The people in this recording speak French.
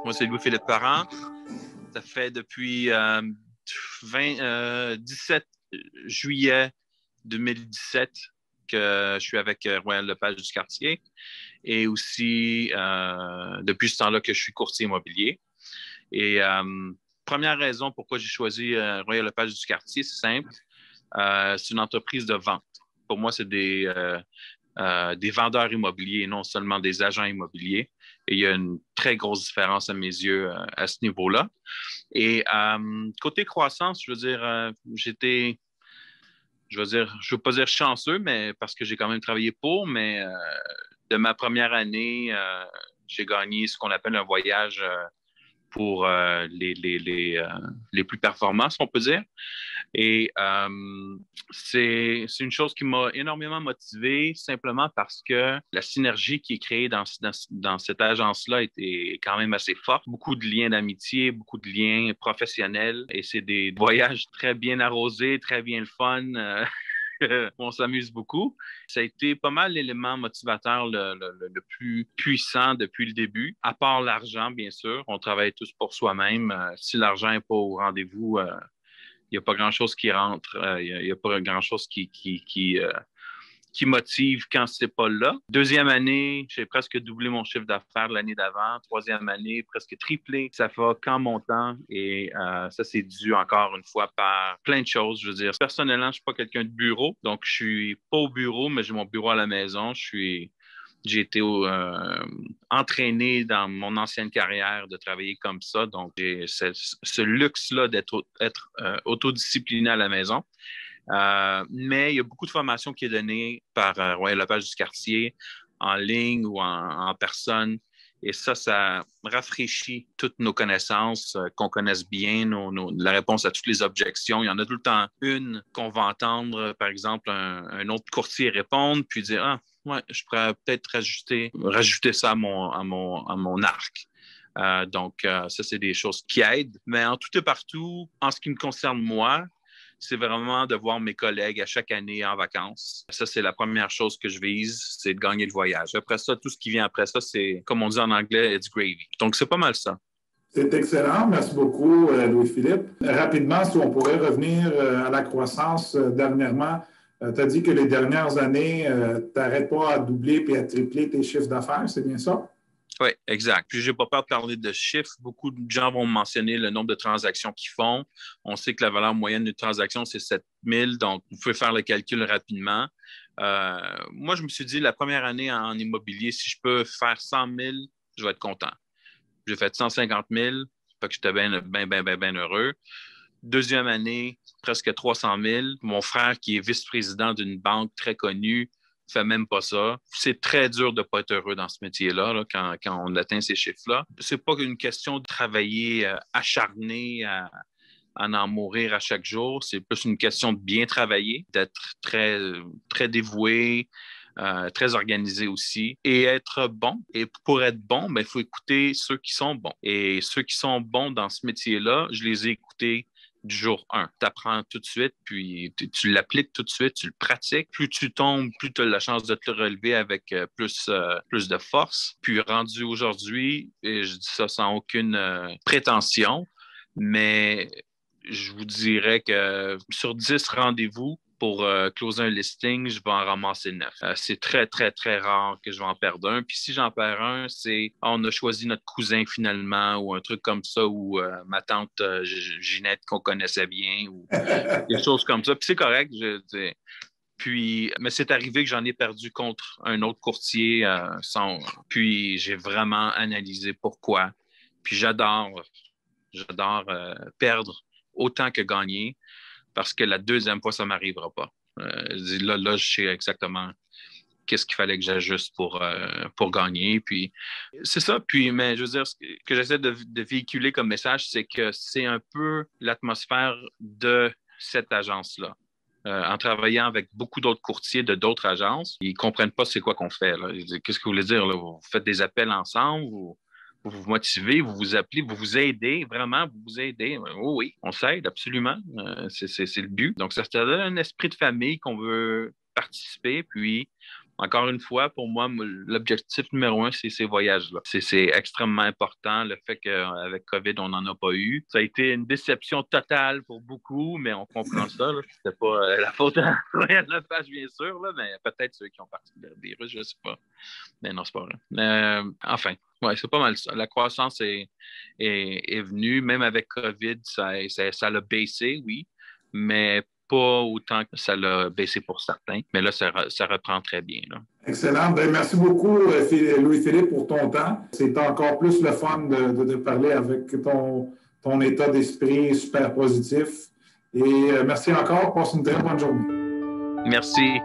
Moi, c'est Louis-Philippe Parent. Ça fait depuis 17 juillet 2017 que je suis avec Royal Lepage du Cartier et aussi depuis ce temps-là que je suis courtier immobilier. Et première raison pourquoi j'ai choisi Royal Lepage du Cartier, c'est simple. C'est une entreprise de vente. Pour moi, c'est des vendeurs immobiliers et non seulement des agents immobiliers. Et il y a une très grosse différence à mes yeux à ce niveau-là. Et côté croissance, je veux dire, je veux pas dire chanceux, mais parce que j'ai quand même travaillé pour, mais de ma première année, j'ai gagné ce qu'on appelle un voyage pour les plus performants, si on peut dire. Et c'est une chose qui m'a énormément motivé simplement parce que la synergie qui est créée dans cette agence-là est quand même assez forte. Beaucoup de liens d'amitié, beaucoup de liens professionnels et c'est des voyages très bien arrosés, très bien le fun. On s'amuse beaucoup. Ça a été pas mal l'élément motivateur le plus puissant depuis le début. À part l'argent, bien sûr, on travaille tous pour soi-même. Si l'argent n'est pas au rendez-vous, il n'y a pas grand-chose qui rentre. Il n'y a pas grand-chose qui motive quand c'est pas là. Deuxième année, j'ai presque doublé mon chiffre d'affaires l'année d'avant. Troisième année, presque triplé. Ça va qu'en montant et ça, c'est dû encore une fois par plein de choses. Je veux dire, personnellement, je ne suis pas quelqu'un de bureau, donc je suis pas au bureau, mais j'ai mon bureau à la maison. J'ai été entraîné dans mon ancienne carrière de travailler comme ça. Donc, j'ai ce luxe-là d'être autodiscipliné à la maison. Mais il y a beaucoup de formation qui est donnée par Royal Lepage du Cartier en ligne ou en personne. Et ça rafraîchit toutes nos connaissances, qu'on connaisse bien la réponse à toutes les objections. Il y en a tout le temps une qu'on va entendre, par exemple, un autre courtier répondre, puis dire « Ah, ouais, je pourrais peut-être rajouter ça à mon arc. » Ça, c'est des choses qui aident. Mais en tout et partout, en ce qui me concerne moi, c'est vraiment de voir mes collègues à chaque année en vacances. Ça, c'est la première chose que je vise, c'est de gagner le voyage. Après ça, tout ce qui vient après ça, c'est, comme on dit en anglais, it's gravy. Donc, c'est pas mal ça. C'est excellent. Merci beaucoup, Louis-Philippe. Rapidement, si on pourrait revenir à la croissance dernièrement, tu as dit que les dernières années, tu n'arrêtes pas à doubler et à tripler tes chiffres d'affaires, c'est bien ça? Oui, exact. Puis, j'ai pas peur de parler de chiffres. Beaucoup de gens vont mentionner le nombre de transactions qu'ils font. On sait que la valeur moyenne d'une transaction, c'est 7 000. Donc, vous pouvez faire le calcul rapidement. Moi, je me suis dit, la première année en immobilier, si je peux faire 100 000, je vais être content. J'ai fait 150 000. Fait que j'étais bien heureux. Deuxième année, presque 300 000. Mon frère, qui est vice-président d'une banque très connue, fait même pas ça. C'est très dur de ne pas être heureux dans ce métier-là là, quand on atteint ces chiffres-là. C'est pas une question de travailler acharné à en mourir à chaque jour. C'est plus une question de bien travailler, d'être très dévoué, très organisé aussi, et être bon. Et pour être bon, il faut écouter ceux qui sont bons. Et ceux qui sont bons dans ce métier-là, je les ai écoutés du jour 1. Tu apprends tout de suite, puis tu l'appliques tout de suite, tu le pratiques. Plus tu tombes, plus tu as la chance de te relever avec plus de force. Puis rendu aujourd'hui, et je dis ça sans aucune prétention, mais je vous dirais que sur 10 rendez-vous pour closer un listing, je vais en ramasser 9. C'est très, très, très rare que je vais en perdre un. Puis si j'en perds un, c'est on a choisi notre cousin finalement ou un truc comme ça ou ma tante Ginette qu'on connaissait bien ou des choses comme ça. Puis c'est correct. Mais c'est arrivé que j'en ai perdu contre un autre courtier. Puis j'ai vraiment analysé pourquoi. Puis j'adore perdre autant que gagner parce que la deuxième fois, ça ne m'arrivera pas. Là, je sais exactement qu'est-ce qu'il fallait que j'ajuste pour gagner. Puis c'est ça. Mais je veux dire, ce que j'essaie de véhiculer comme message, c'est que c'est un peu l'atmosphère de cette agence-là. En travaillant avec beaucoup d'autres courtiers de d'autres agences, ils ne comprennent pas c'est quoi qu'on fait. Là. Ils disent, qu'est-ce que vous voulez dire? Là? Vous faites des appels ensemble, vous vous motivez, vous vous appelez, vous vous aidez, vraiment, vous vous aidez. Oui, oui, on s'aide, absolument. C'est le but. Donc, ça donne un esprit de famille qu'on veut participer, puis encore une fois, pour moi, l'objectif numéro un, c'est ces voyages-là. C'est extrêmement important. Le fait qu'avec COVID, on n'en a pas eu. Ça a été une déception totale pour beaucoup, mais on comprend ça. C'était pas la faute à Ryan Lepage, bien sûr, là, mais peut-être ceux qui ont parti le virus, je ne sais pas. Mais non, c'est pas vrai. Enfin, ouais, c'est pas mal ça. La croissance est venue, même avec COVID, ça l'a baissé, oui, mais pas autant que ça l'a baissé pour certains. Mais là, ça reprend très bien. Là. Excellent. Bien, merci beaucoup, Louis-Philippe, pour ton temps. C'est encore plus le fun de parler avec ton état d'esprit super positif. Et merci encore. Passe une très bonne journée. Merci.